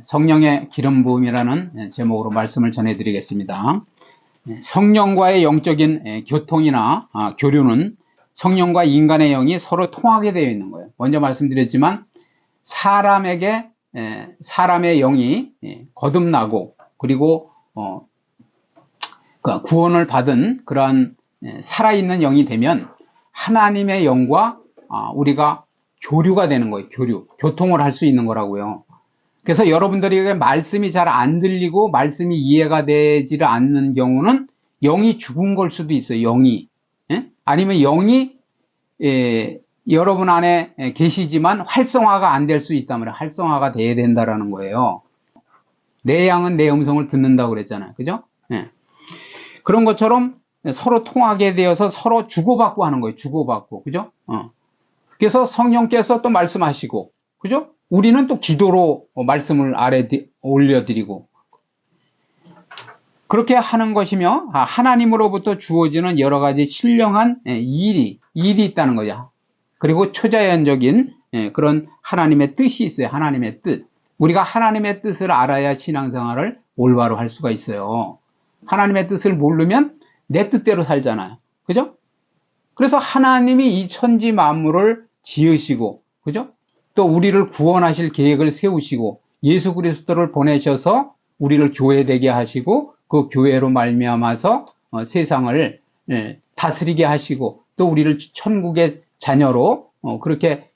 성령의 기름 부음이라는 제목으로 말씀을 전해드리겠습니다. 성령과의 영적인 교통이나 교류는 성령과 인간의 영이 서로 통하게 되어 있는 거예요. 먼저 말씀드렸지만 사람의 영이 거듭나고 그리고 구원을 받은 그러한 살아있는 영이 되면 하나님의 영과 우리가 교류가 되는 거예요. 교통을 할 수 있는 거라고요. 그래서 여러분들에게 말씀이 잘 안 들리고 말씀이 이해가 되지를 않는 경우는 영이 죽은 걸 수도 있어요. 영이. 아니면 영이 여러분 안에 계시지만 활성화가 안 될 수 있다면 활성화가 돼야 된다라는 거예요. 내 양은 내 음성을 듣는다고 그랬잖아요. 그죠? 그런 것처럼 서로 통하게 되어서 서로 주고받고 하는 거예요. 주고받고. 그죠? 그래서 성령께서 또 말씀하시고, 그죠? 우리는 또 기도로 말씀을 올려드리고, 그렇게 하는 것이며, 하나님으로부터 주어지는 여러 가지 신령한 일이 있다는 거죠. 그리고 초자연적인 그런 하나님의 뜻이 있어요. 하나님의 뜻. 우리가 하나님의 뜻을 알아야 신앙생활을 올바로 할 수가 있어요. 하나님의 뜻을 모르면 내 뜻대로 살잖아요. 그죠? 그래서 하나님이 이 천지 만물을 지으시고, 그죠? 또 우리를 구원하실 계획을 세우시고, 예수 그리스도를 보내셔서 우리를 교회되게 하시고, 그 교회로 말미암아서 세상을 다스리게 하시고, 또 우리를 천국의 자녀로 그렇게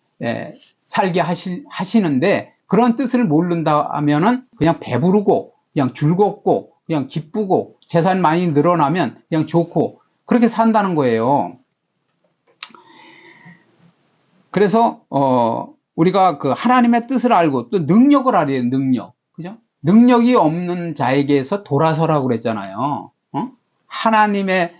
살게 하시는데, 그런 뜻을 모른다 하면은 그냥 배부르고, 그냥 즐겁고, 그냥 기쁘고, 재산 많이 늘어나면 그냥 좋고, 그렇게 산다는 거예요. 그래서 우리가 그 하나님의 뜻을 알고 또 능력을 알아야 돼요. 능력. 그죠? 능력이 없는 자에게서 돌아서라고 그랬잖아요. 하나님의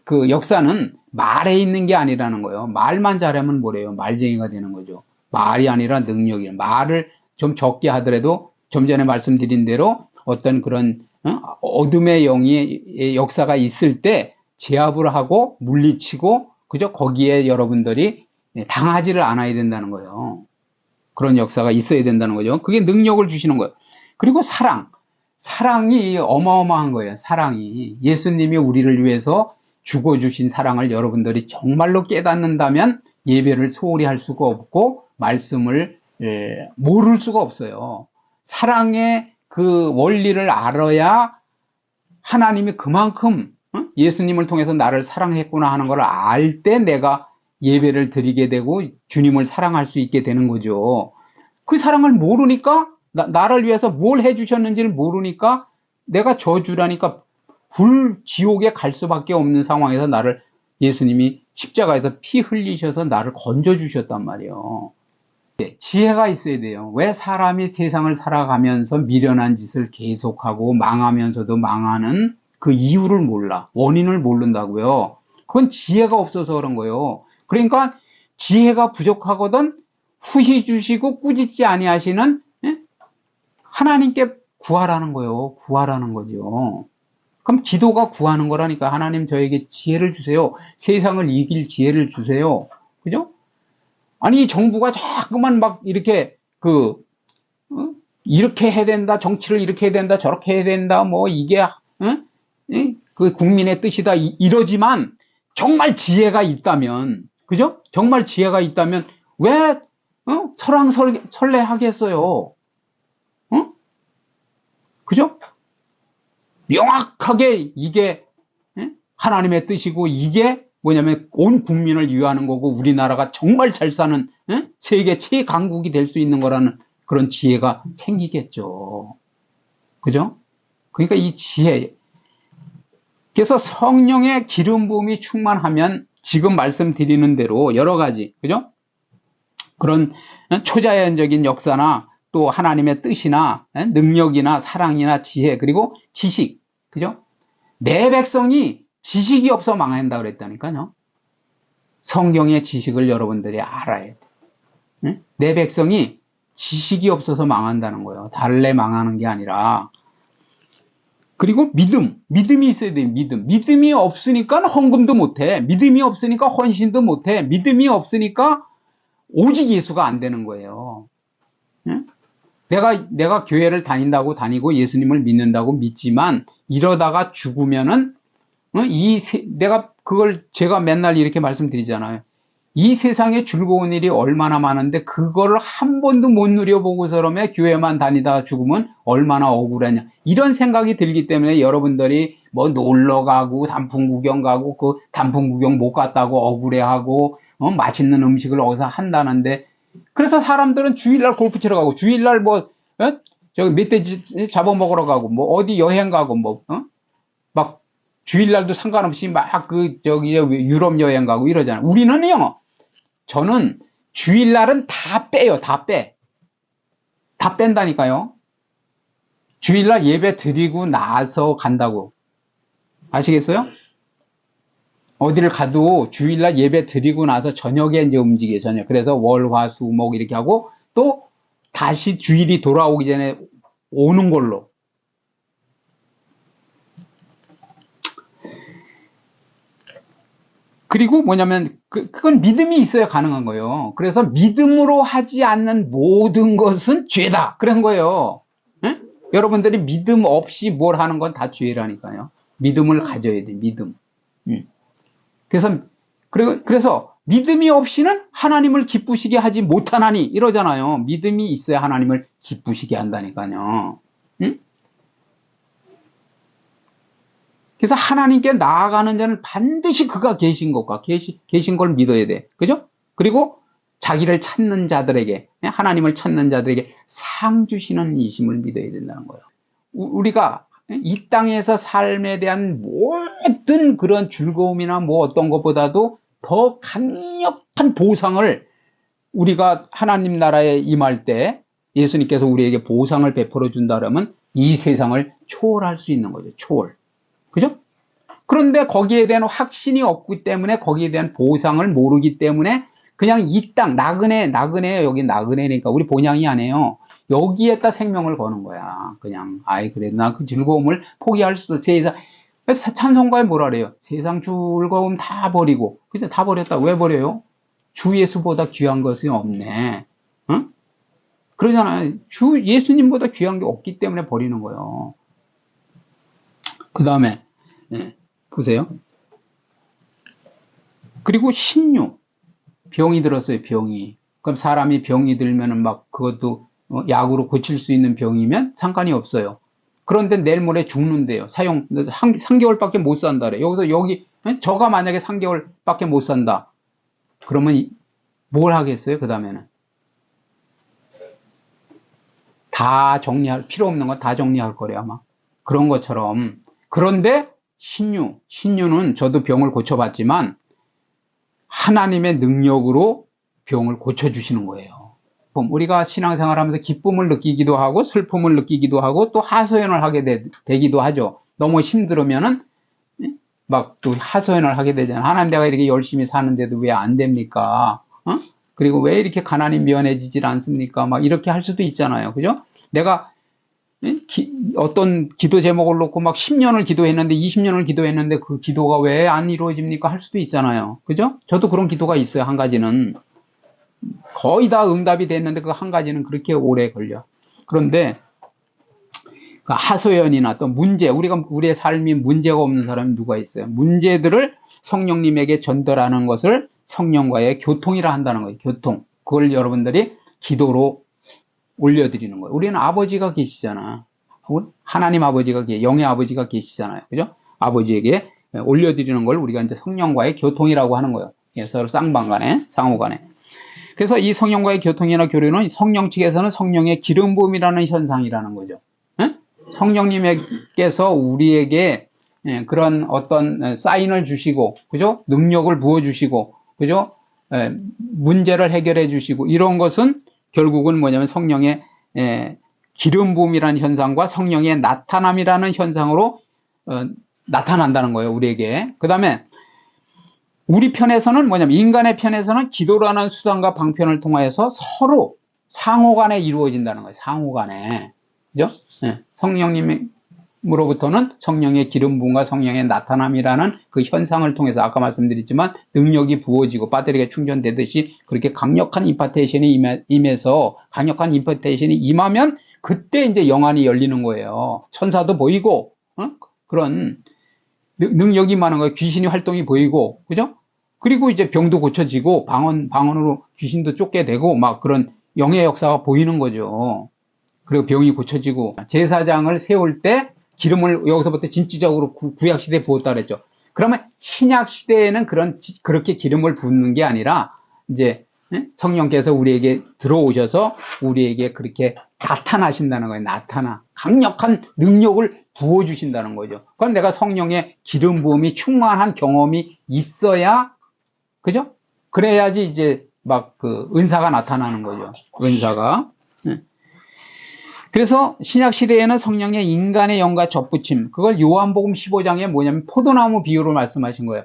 그 역사는 말에 있는 게 아니라는 거예요. 말만 잘하면 뭐래요? 말쟁이가 되는 거죠. 말이 아니라 능력이에요. 말을 좀 적게 하더라도 좀 전에 말씀드린 대로 어떤 그런 어둠의 영의 역사가 있을 때 제압을 하고 물리치고, 그죠? 거기에 여러분들이 당하지를 않아야 된다는 거예요. 그런 역사가 있어야 된다는 거죠. 그게 능력을 주시는 거예요. 그리고 사랑이 어마어마한 거예요. 사랑이. 예수님이 우리를 위해서 죽어주신 사랑을 여러분들이 정말로 깨닫는다면 예배를 소홀히 할 수가 없고 말씀을 모를 수가 없어요. 사랑의 그 원리를 알아야 하나님이 그만큼 예수님을 통해서 나를 사랑했구나 하는 걸 알 때 내가 예배를 드리게 되고 주님을 사랑할 수 있게 되는 거죠. 그 사랑을 모르니까 나를 위해서 뭘 해주셨는지를 모르니까 내가 저주라니까 지옥에 갈 수밖에 없는 상황에서 나를 예수님이 십자가에서 피 흘리셔서 나를 건져주셨단 말이에요. 지혜가 있어야 돼요. 왜 사람이 세상을 살아가면서 미련한 짓을 계속하고 망하면서도 망하는 그 이유를 몰라. 원인을 모른다고요. 그건 지혜가 없어서 그런 거예요. 그러니까 지혜가 부족하거든 후히 주시고 꾸짖지 아니하시는 하나님께 구하라는 거예요. 구하라는 거죠. 그럼 기도가 구하는 거라니까. 하나님 저에게 지혜를 주세요. 세상을 이길 지혜를 주세요. 그죠? 아니 정부가 자꾸만 막 이렇게 이렇게 해야 된다. 정치를 이렇게 해야 된다. 저렇게 해야 된다. 뭐 이게 그 국민의 뜻이다. 이러지만 정말 지혜가 있다면, 그죠? 정말 지혜가 있다면 왜 설왕설래하겠어요? 그죠? 명확하게 이게 하나님의 뜻이고 이게 뭐냐면 온 국민을 위하는 거고 우리나라가 정말 잘 사는 세계 최강국이 될 수 있는 거라는 그런 지혜가 생기겠죠. 그죠? 그러니까 이 지혜. 그래서 성령의 기름 부음이 충만하면 지금 말씀드리는 대로 여러 가지, 그죠? 그런 초자연적인 역사나 또 하나님의 뜻이나 능력이나 사랑이나 지혜 그리고 지식, 그죠? 내 백성이 지식이 없어 망한다 그랬다니까요. 성경의 지식을 여러분들이 알아야 돼. 내 백성이 지식이 없어서 망한다는 거예요. 달래 망하는 게 아니라. 그리고 믿음이 있어야 돼요. 믿음이 없으니까 헌금도 못해. 믿음이 없으니까 헌신도 못해. 믿음이 없으니까 오직 예수가 안 되는 거예요. 내가 교회를 다니고 예수님을 믿는다고 믿지만 이러다가 죽으면은 제가 맨날 이렇게 말씀드리잖아요. 이 세상에 즐거운 일이 얼마나 많은데 그거를 한 번도 못 누려보고서라면 교회만 다니다가 죽으면 얼마나 억울하냐. 이런 생각이 들기 때문에 여러분들이 뭐 놀러 가고 단풍 구경 가고 그 단풍 구경 못 갔다고 억울해하고 맛있는 음식을 어디서 한다는데, 그래서 사람들은 주일날 골프 치러 가고 주일날 저기 멧돼지 잡아먹으러 가고 뭐 어디 여행 가고 막 주일날도 상관없이 막 저기 유럽 여행 가고 이러잖아요. 우리는요, 저는 주일날은 다 빼요. 다 뺀다니까요. 주일날 예배 드리고 나서 간다고. 아시겠어요? 어디를 가도 주일날 예배 드리고 나서 저녁에 이제 움직여요. 저녁. 그래서 월, 화, 수, 목 이렇게 하고 또 다시 주일이 돌아오기 전에 오는 걸로. 그리고 뭐냐면 그건 믿음이 있어야 가능한 거예요. 그래서 믿음으로 하지 않는 모든 것은 죄다 그런 거예요. 응? 여러분들이 믿음 없이 뭘 하는 건 다 죄라니까요. 믿음을 가져야 돼. 믿음. 응. 그래서 믿음이 없이는 하나님을 기쁘시게 하지 못하나니 이러잖아요. 믿음이 있어야 하나님을 기쁘시게 한다니까요. 응? 그래서 하나님께 나아가는 자는 반드시 그가 계신 것과 계신 걸 믿어야 돼. 그죠? 그리고 자기를 찾는 자들에게, 하나님을 찾는 자들에게 상 주시는 이심을 믿어야 된다는 거예요. 우리가 이 땅에서 삶에 대한 모든 그런 즐거움이나 뭐 어떤 것보다도 더 강력한 보상을 우리가 하나님 나라에 임할 때 예수님께서 우리에게 보상을 베풀어 준다 그러면 이 세상을 초월할 수 있는 거죠. 초월. 그죠? 그런데 거기에 대한 확신이 없기 때문에 거기에 대한 보상을 모르기 때문에 그냥 이 땅, 나그네, 여기 나그네니까 우리 본향이 아니에요. 여기에다 생명을 거는 거야. 그냥, 그래. 나 그 즐거움을 포기할 수도, 찬송가에 뭐라 그래요? 세상 즐거움 다 버리고. 근데 다 버렸다. 왜 버려요? 주 예수보다 귀한 것이 없네. 응? 그러잖아요. 주 예수님보다 귀한 게 없기 때문에 버리는 거예요. 그 다음에, 보세요. 그리고 신유. 병이 들었어요, 병이. 그럼 사람이 병이 들면은 막 그것도 약으로 고칠 수 있는 병이면 상관이 없어요. 그런데 내일 모레 죽는데요. 3개월밖에 못 산다래. 저가 만약에 3개월밖에 못 산다. 그러면 뭘 하겠어요, 그 다음에는? 필요 없는 건 다 정리할 거래요, 아마. 그런 것처럼. 그런데 신유는 저도 병을 고쳐봤지만 하나님의 능력으로 병을 고쳐주시는 거예요. 우리가 신앙생활 하면서 기쁨을 느끼기도 하고 슬픔을 느끼기도 하고 또 하소연을 하게 되기도 하죠. 너무 힘들으면은 막 또 하소연을 하게 되잖아요. 하나님, 내가 이렇게 열심히 사는데도 왜 안 됩니까? 그리고 왜 이렇게 가난이 면해지질 않습니까? 막 이렇게 할 수도 있잖아요. 그죠? 내가 어떤 기도 제목을 놓고 막 10년을 기도했는데 20년을 기도했는데 그 기도가 왜 안 이루어집니까? 할 수도 있잖아요. 그죠? 저도 그런 기도가 있어요. 한 가지는 거의 다 응답이 됐는데 그 한 가지는 그렇게 오래 걸려. 그런데 그 하소연이나 또 우리의 삶이 문제가 없는 사람이 누가 있어요? 문제들을 성령님에게 전달하는 것을 성령과의 교통이라 한다는 거예요. 교통. 그걸 여러분들이 기도로 올려드리는 거예요. 우리는 아버지가 계시잖아. 하나님 아버지가 영의 아버지가 계시잖아요. 그죠? 아버지에게 올려드리는 걸 우리가 이제 성령과의 교통이라고 하는 거예요. 서로 쌍방간에, 상호간에. 그래서 이 성령과의 교통이나 교류는 성령 측에서는 성령의 기름 부음이라는 현상이라는 거죠. 성령님께서 우리에게 그런 어떤 사인을 주시고, 그죠? 능력을 부어주시고, 그죠? 문제를 해결해 주시고, 이런 것은 결국은 뭐냐면 성령의 기름 부음이라는 현상과 성령의 나타남이라는 현상으로 나타난다는 거예요, 우리에게. 그 다음에 우리 편에서는 뭐냐면 인간의 편에서는 기도라는 수단과 방편을 통하여서 서로 상호간에 이루어진다는 거예요. 상호간에. 그죠? 성령님이 으로부터는 성령의 기름 부음과 성령의 나타남이라는 그 현상을 통해서 아까 말씀드렸지만 능력이 부어지고 배터리가 충전되듯이 그렇게 강력한 임파테이션이 임해서 강력한 임파테이션이 임하면 그때 이제 영안이 열리는 거예요. 천사도 보이고 그런 능력이 많은 거예요. 귀신이 활동이 보이고 그죠? 그리고 이제 병도 고쳐지고 방언으로 귀신도 쫓게 되고 막 그런 영의 역사가 보이는 거죠. 그리고 병이 고쳐지고 제사장을 세울 때 기름을 여기서부터 진취적으로 구약 시대에 부었다 그랬죠. 그러면 신약 시대에는 그렇게 기름을 붓는 게 아니라 이제 성령께서 우리에게 들어오셔서 우리에게 그렇게 나타나신다는 거예요. 강력한 능력을 부어주신다는 거죠. 그럼 내가 성령의 기름 부음이 충만한 경험이 있어야 그죠? 그래야지 이제 막 그 은사가 나타나는 거죠. 은사가. 그래서 신약 시대에는 성령의 인간의 영과 접붙임, 그걸 요한복음 15장에 뭐냐면 포도나무 비유로 말씀하신 거예요.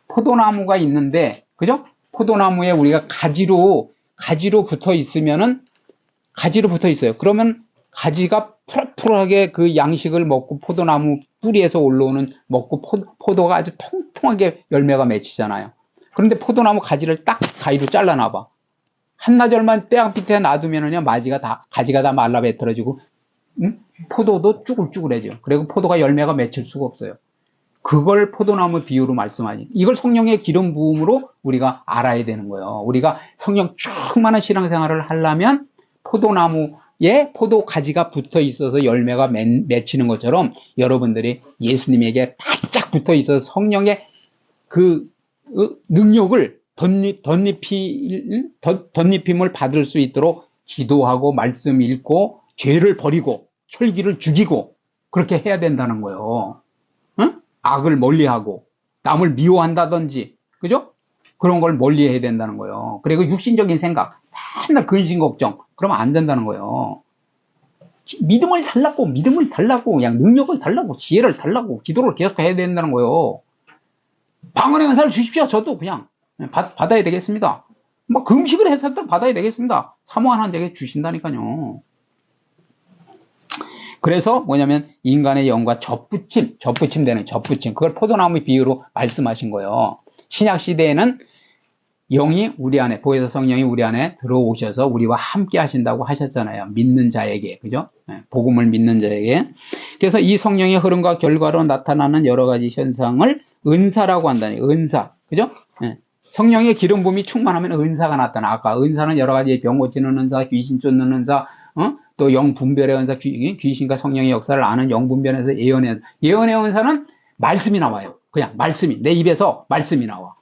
포도나무가 있는데, 그죠? 포도나무에 우리가 가지로 붙어 있으면은, 가지로 붙어 있어요. 그러면 가지가 푸릇푸릇하게 그 양식을 먹고 포도나무 뿌리에서 올라오는 먹고 포도가 아주 통통하게 열매가 맺히잖아요. 그런데 포도나무 가지를 딱 가위로 잘라놔봐. 한나절만 태양 밑에 놔두면은요, 가지가 다 말라 배틀어지고, 포도도 쭈글쭈글해져. 그리고 포도가 열매가 맺힐 수가 없어요. 그걸 포도나무 비유로 말씀하니. 이걸 성령의 기름 부음으로 우리가 알아야 되는 거예요. 우리가 성령 충만한 신앙생활을 하려면 포도나무에 포도 가지가 붙어 있어서 열매가 맺히는 것처럼 여러분들이 예수님에게 바짝 붙어 있어서 성령의 그 능력을 덧입힘을 받을 수 있도록 기도하고 말씀 읽고 죄를 버리고 혈기를 죽이고 그렇게 해야 된다는 거예요. 응? 악을 멀리하고 남을 미워한다든지 그죠? 그런 걸 멀리해야 된다는 거예요. 그리고 육신적인 생각 맨날 근심 걱정 그러면 안 된다는 거예요. 믿음을 달라고 그냥 능력을 달라고 지혜를 달라고 기도를 계속 해야 된다는 거예요. 방언의 은사를 주십시오. 저도 그냥 받아야 되겠습니다. 뭐 금식을 해서도 받아야 되겠습니다. 사모한 한에게 주신다니까요. 그래서 뭐냐면 인간의 영과 접붙임 그걸 포도나무 비유로 말씀하신 거예요. 신약 시대에는 영이 우리 안에 보혜사 성령이 우리 안에 들어오셔서 우리와 함께 하신다고 하셨잖아요. 믿는 자에게 그죠? 복음을 믿는 자에게. 그래서 이 성령의 흐름과 결과로 나타나는 여러 가지 현상을 은사라고 한다니. 은사 그죠? 성령의 기름 부음이 충만하면 은사가 나타나. 아까 은사는 여러 가지 병 고치는 은사, 귀신 쫓는 은사, 또 영 분별의 은사, 귀신과 성령의 역사를 아는 영 분별에서 예언의 은사는 말씀이 나와요. 그냥 말씀이 내 입에서 말씀이 나와.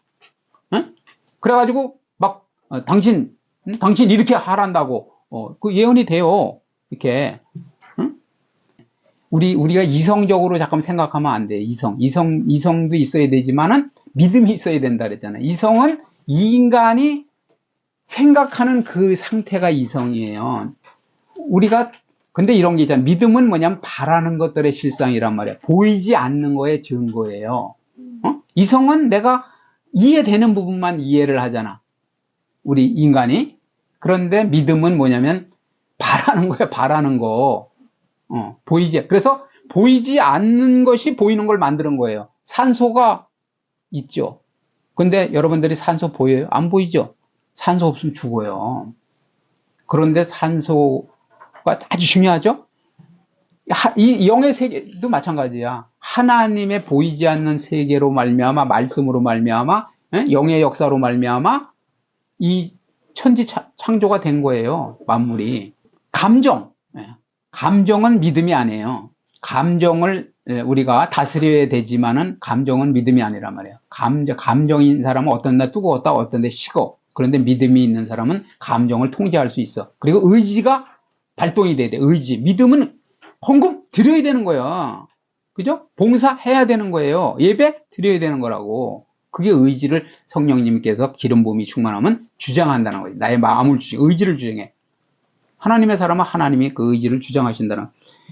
그래가지고 막 당신 이렇게 하란다고 그 예언이 돼요. 이렇게 우리가 이성적으로 잠깐 생각하면 안 돼. 이성도 있어야 되지만은 믿음이 있어야 된다 그랬잖아요. 이성은 이 인간이 생각하는 그 상태가 이성이에요. 근데 이런 게 있잖아요. 믿음은 뭐냐면 바라는 것들의 실상이란 말이에요. 보이지 않는 거의 증거예요. 이성은 내가 이해되는 부분만 이해를 하잖아. 우리 인간이. 그런데 믿음은 뭐냐면 바라는 거예요. 바라는 거. 그래서 보이지 않는 것이 보이는 걸 만드는 거예요. 산소가 있죠. 근데 여러분들이 산소 보여요? 안 보이죠? 산소 없으면 죽어요. 그런데 산소가 아주 중요하죠? 이 영의 세계도 마찬가지야. 하나님의 보이지 않는 세계로 말미암아 말씀으로 말미암아 영의 역사로 말미암아 이 천지 창조가 된 거예요. 만물이. 감정은 믿음이 아니에요. 감정을 우리가 다스려야 되지만은 감정은 믿음이 아니란 말이에요. 감정인 사람은 어떤 날 뜨거웠다 어떤 데 식어. 그런데 믿음이 있는 사람은 감정을 통제할 수 있어. 그리고 의지가 발동이 돼야 돼. 믿음은 헌금 드려야 되는 거야. 그죠? 봉사해야 되는 거예요. 예배 드려야 되는 거라고. 그게 의지를 성령님께서 기름 부음이 충만하면 주장한다는 거예요. 나의 마음을 의지를 주장해. 하나님의 사람은 하나님이 그 의지를 주장하신다는.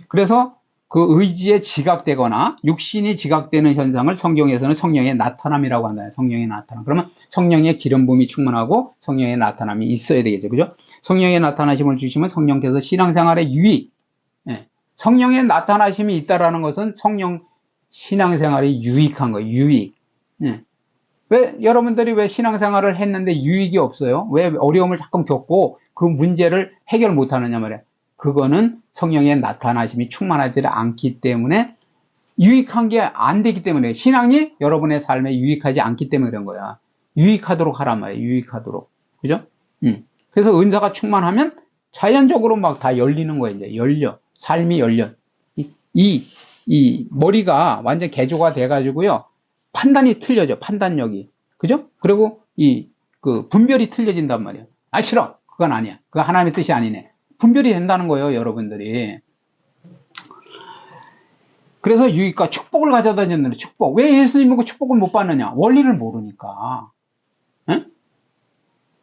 그래서 그 의지에 지각되거나 육신이 지각되는 현상을 성경에서는 성령의 나타남이라고 한다. 성령의 나타남. 그러면 성령의 기름 부음이 충만하고 성령의 나타남이 있어야 되겠죠. 그죠? 성령의 나타나심을 주시면 성령께서 신앙생활의 유의, 성령의 나타나심이 있다라는 것은 성령 신앙생활이 유익한 거예요. 유익. 예. 왜 여러분들이 왜 신앙생활을 했는데 유익이 없어요? 왜 어려움을 자꾸 겪고 그 문제를 해결 못 하느냐 말이에요. 그거는 성령의 나타나심이 충만하지 않기 때문에 유익한 게 안 되기 때문에 신앙이 여러분의 삶에 유익하지 않기 때문에 그런 거야. 유익하도록 하란 말이에요. 유익하도록. 그죠? 그래서 은사가 충만하면 자연적으로 막 다 열리는 거예요. 이제 열려. 삶이 열려. 이 머리가 완전 개조가 돼가지고요. 판단이 틀려져. 판단력이. 그죠? 그리고 그 분별이 틀려진단 말이에요. 아, 싫어. 그건 아니야. 그거 하나님의 뜻이 아니네. 분별이 된다는 거예요, 여러분들이. 그래서 유익과 축복을 가져다 줬는데, 축복. 왜 예수님 믿고 축복을 못 받느냐? 원리를 모르니까. 에?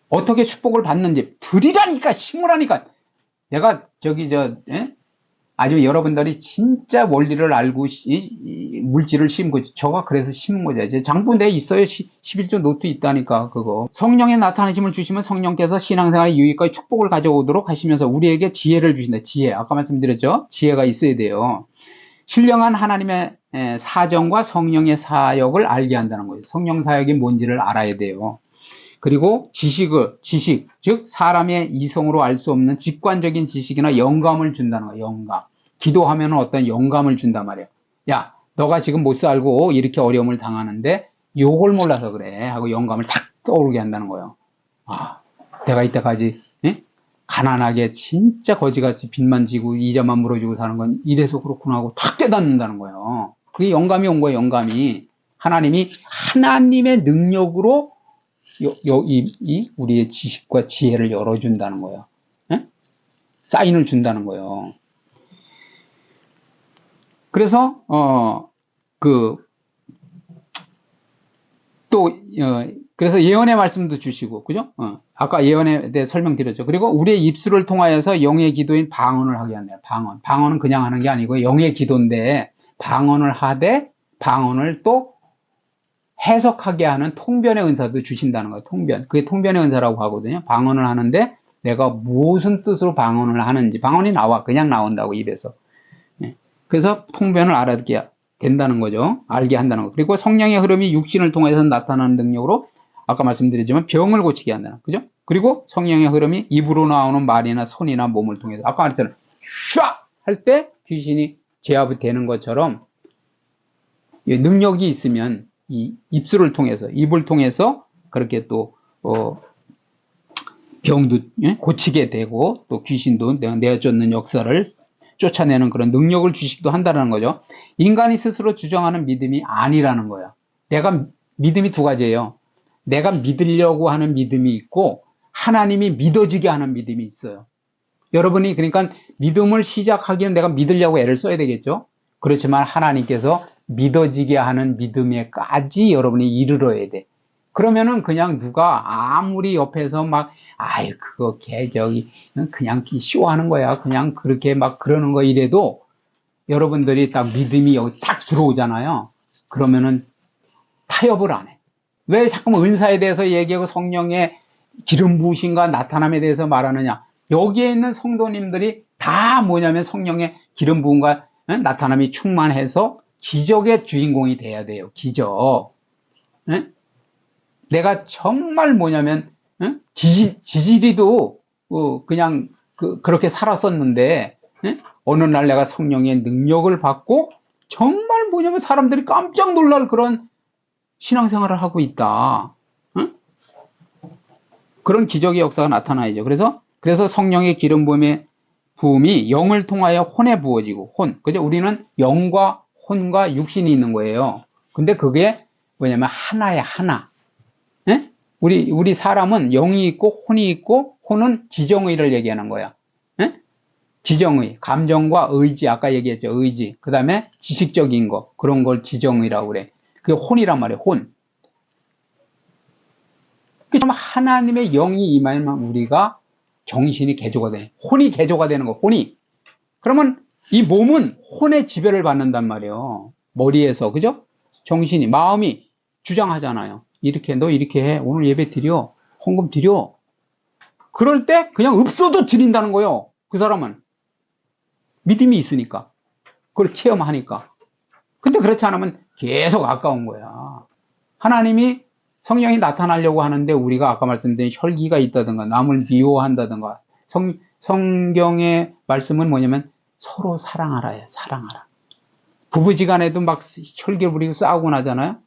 어떻게 축복을 받는지 드리라니까, 심으라니까. 내가 아주 여러분들이 진짜 원리를 알고 물질을 심고 저가 그래서 심은 거죠. 이제 장부 내 있어요. 11조 노트 있다니까 그거. 성령의 나타나심을 주시면 성령께서 신앙생활의 유익과 축복을 가져오도록 하시면서 우리에게 지혜를 주신다. 지혜. 아까 말씀드렸죠. 지혜가 있어야 돼요. 신령한 하나님의 사정과 성령의 사역을 알게 한다는 거예요. 성령 사역이 뭔지를 알아야 돼요. 그리고 지식, 즉 사람의 이성으로 알 수 없는 직관적인 지식이나 영감을 준다는 거예요. 영감. 기도하면 어떤 영감을 준단 말이에요. 야, 너가 지금 못 살고 이렇게 어려움을 당하는데 요걸 몰라서 그래 하고 영감을 탁 떠오르게 한다는 거예요. 아, 내가 이때까지 가난하게 진짜 거지같이 빚만 지고 이자만 물어주고 사는 건 이래서 그렇구나 하고 탁 깨닫는다는 거예요. 그게 영감이 온 거예요. 영감이. 하나님이 하나님의 능력으로 우리의 지식과 지혜를 열어준다는 거예요. 에? 사인을 준다는 거예요. 그래서, 그래서 예언의 말씀도 주시고, 그죠? 아까 예언에 대해 설명드렸죠. 그리고 우리의 입술을 통하여서 영의 기도인 방언을 하게 한대요. 방언. 방언은 그냥 하는 게 아니고 영의 기도인데, 방언을 하되, 방언을 또 해석하게 하는 통변의 은사도 주신다는 거예요. 통변. 그게 통변의 은사라고 하거든요. 방언을 하는데 내가 무슨 뜻으로 방언을 하는지. 방언이 나와. 그냥 나온다고 입에서. 그래서 통변을 알아듣게 된다는 거죠. 알게 한다는 거. 그리고 성령의 흐름이 육신을 통해서 나타나는 능력으로 아까 말씀드렸지만 병을 고치게 한다는 거죠. 그리고 성령의 흐름이 입으로 나오는 말이나 손이나 몸을 통해서 아까 말했잖아요. 슈아! 할 때 귀신이 제압이 되는 것처럼 능력이 있으면 이 입술을 통해서, 입을 통해서 그렇게 또, 병도 고치게 되고, 또 귀신도 내쫓는 역사를 쫓아내는 그런 능력을 주시기도 한다는 거죠. 인간이 스스로 주장하는 믿음이 아니라는 거예요. 믿음이 두 가지예요. 내가 믿으려고 하는 믿음이 있고, 하나님이 믿어지게 하는 믿음이 있어요. 여러분이 그러니까 믿음을 시작하기는 내가 믿으려고 애를 써야 되겠죠? 그렇지만 하나님께서 믿어지게 하는 믿음에까지 여러분이 이르러야 돼. 그러면은 그냥 누가 아무리 옆에서 막, 아유, 그거 그냥 쇼하는 거야. 그냥 그렇게 막 그러는 거 이래도 여러분들이 딱 믿음이 여기 딱 들어오잖아요. 그러면은 타협을 안 해. 왜 자꾸 은사에 대해서 얘기하고 성령의 기름 부으심과 나타남에 대해서 말하느냐. 여기에 있는 성도님들이 다 뭐냐면 성령의 기름 부음과 나타남이 충만해서 기적의 주인공이 돼야 돼요. 기적. 내가 정말 뭐냐면 지지리도 그냥 그렇게 살았었는데 어느 날 내가 성령의 능력을 받고 정말 뭐냐면 사람들이 깜짝 놀랄 그런 신앙생활을 하고 있다. 그런 기적의 역사가 나타나야죠. 그래서 성령의 기름 부음이 영을 통하여 혼에 부어지고 그죠? 우리는 영과 혼과 육신이 있는 거예요. 근데 그게 뭐냐면 하나야, 하나. 에? 우리 사람은 영이 있고 혼이 있고 혼은 지정의를 얘기하는 거야. 에? 지정의, 감정과 의지, 아까 얘기했죠. 의지. 그 다음에 지식적인 거, 그런 걸 지정의라고 그래. 그게 혼이란 말이에요. 혼. 하나님의 영이 임하면 우리가 정신이 개조가 돼. 혼이 개조가 되는 거, 혼이. 그러면 이 몸은 혼의 지배를 받는단 말이에요. 머리에서, 그죠? 정신이, 마음이 주장하잖아요. 너 이렇게 해. 오늘 예배 드려. 헌금 드려. 그럴 때 그냥 없어도 드린다는 거예요. 그 사람은. 믿음이 있으니까. 그걸 체험하니까. 근데 그렇지 않으면 계속 아까운 거야. 하나님이 성령이 나타나려고 하는데 우리가 아까 말씀드린 혈기가 있다든가 남을 미워한다든가 성경의 말씀은 뭐냐면 서로 사랑하라예요. 사랑하라. 부부지간에도 막 혈기 부리고 싸우고 나잖아요.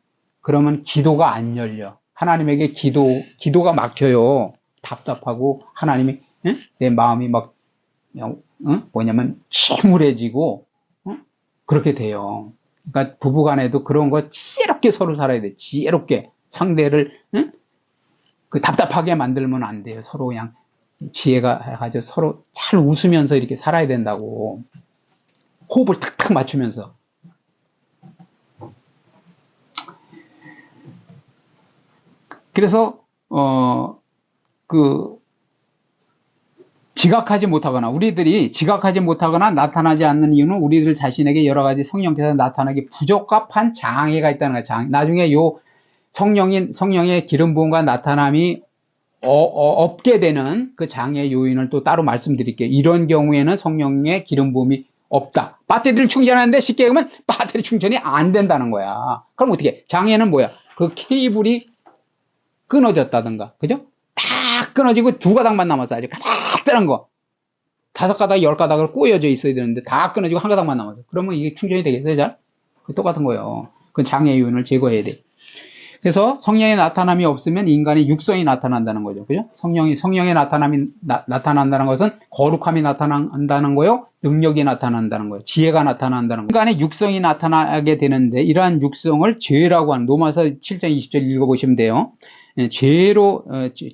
그러면 기도가 안 열려. 하나님에게 기도가 막혀요. 답답하고 하나님이 내 마음이 막 뭐냐면 침울해지고 그렇게 돼요. 그러니까 부부간에도 그런 거 지혜롭게 서로 살아야 돼. 지혜롭게 상대를 그 답답하게 만들면 안 돼요. 서로 그냥 지혜가 가지고 서로 잘 웃으면서 이렇게 살아야 된다고. 호흡을 탁탁 맞추면서. 그래서 지각하지 못하거나 우리들이 지각하지 못하거나 나타나지 않는 이유는 우리들 자신에게 여러 가지 성령께서 나타나기 부적합한 장애가 있다는 거예요. 나중에 요 성령의 기름 부음과 나타남이 없게 되는 그 장애 요인을 또 따로 말씀드릴게요. 이런 경우에는 성령의 기름 부음이 없다. 배터리를 충전하는데 쉽게 얘기하면 배터리 충전이 안 된다는 거야. 그럼 어떻게? 장애는 뭐야? 그 케이블이 끊어졌다든가, 그죠? 다 끊어지고 두 가닥만 남았어. 아주 가닥뜨는 거. 5가닥, 10가닥을 꼬여져 있어야 되는데 다 끊어지고 한 가닥만 남았어. 그러면 이게 충전이 되겠어요, 잘? 그 똑같은 거예요. 그 장애 요인을 제거해야 돼. 그래서 성령의 나타남이 없으면 인간의 육성이 나타난다는 거죠. 그죠? 성령의 나타남이 나타난다는 것은 거룩함이 나타난다는 거요. 능력이 나타난다는 거예요. 지혜가 나타난다는 거예요. 인간의 육성이 나타나게 되는데 이러한 육성을 죄라고 하는 로마서 7장 20절 읽어보시면 돼요.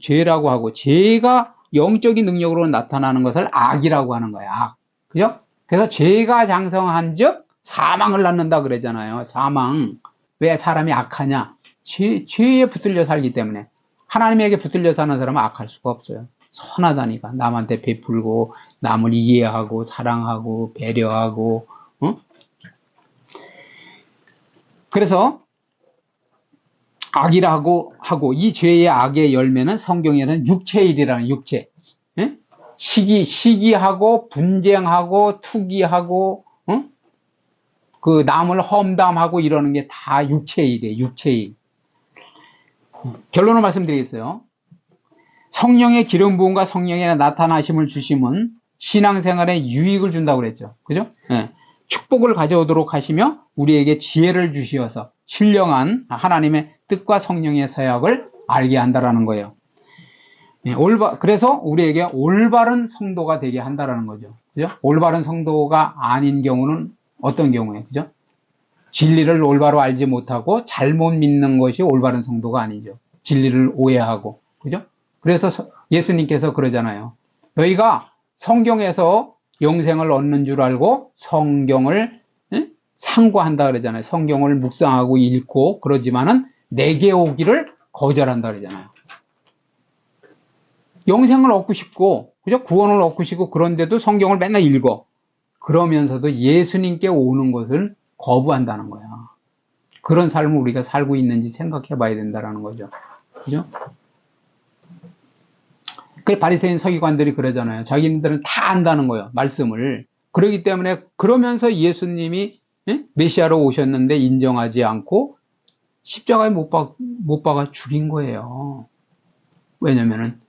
죄라고 하고 죄가 영적인 능력으로 나타나는 것을 악이라고 하는 거야. 악. 그죠? 그래서 죄가 장성한 즉 사망을 낳는다 그러잖아요. 사망. 왜 사람이 악하냐? 죄에 붙들려 살기 때문에. 하나님에게 붙들려 사는 사람은 악할 수가 없어요. 선하다니까. 남한테 베풀고 남을 이해하고 사랑하고 배려하고 그래서 악이라고 하고 이 죄의 악의 열매는 성경에는 육체일이라는 육체. 시기하고 분쟁하고 투기하고 그 남을 험담하고 이러는 게 다 육체일이에요. 육체일. 결론을 말씀드리겠어요. 성령의 기름 부음과 성령의 나타나심을 주심은 신앙생활에 유익을 준다고 그랬죠. 그죠? 네. 축복을 가져오도록 하시며 우리에게 지혜를 주시어서 신령한 하나님의 뜻과 성령의 사역을 알게 한다라는 거예요. 네, 그래서 우리에게 올바른 성도가 되게 한다라는 거죠. 그죠? 올바른 성도가 아닌 경우는 어떤 경우에, 그죠? 진리를 올바로 알지 못하고 잘못 믿는 것이 올바른 성도가 아니죠. 진리를 오해하고, 그죠? 그래서 예수님께서 그러잖아요. 너희가 성경에서 영생을 얻는 줄 알고 성경을 상고한다 그러잖아요. 성경을 묵상하고 읽고 그러지만은 내게 오기를 거절한다 그러잖아요. 영생을 얻고 싶고, 그죠? 구원을 얻고 싶고 그런데도 성경을 맨날 읽어. 그러면서도 예수님께 오는 것을 거부한다는 거야. 그런 삶을 우리가 살고 있는지 생각해 봐야 된다는 거죠. 그죠? 그 바리새인 서기관들이 그러잖아요. 자기들은 다 안다는 거예요. 말씀을. 그렇기 때문에 그러면서 예수님이 메시아로 오셨는데 인정하지 않고 십자가에 못 박아 죽인 거예요. 왜냐면은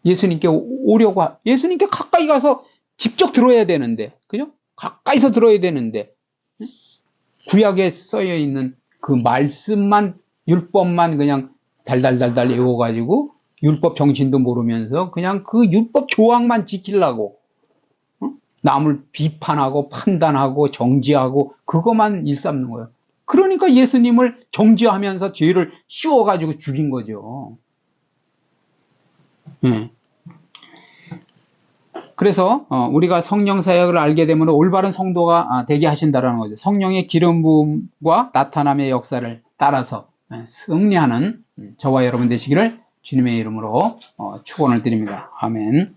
예수님께 오려고 예수님께 가까이 가서 직접 들어야 되는데, 그죠? 가까이서 들어야 되는데 구약에 써여 있는 그 말씀만 율법만 그냥 달달달달 외워가지고 율법 정신도 모르면서 그냥 그 율법 조항만 지키려고 남을 비판하고 판단하고 정지하고 그것만 일삼는 거예요. 그러니까 예수님을 정지하면서 죄를 씌워가지고 죽인 거죠. 그래서 우리가 성령 사역을 알게 되면 올바른 성도가 되게 하신다는 거죠. 성령의 기름 부음과 나타남의 역사를 따라서 승리하는 저와 여러분 되시기를 주님의 이름으로 축원을 드립니다. 아멘.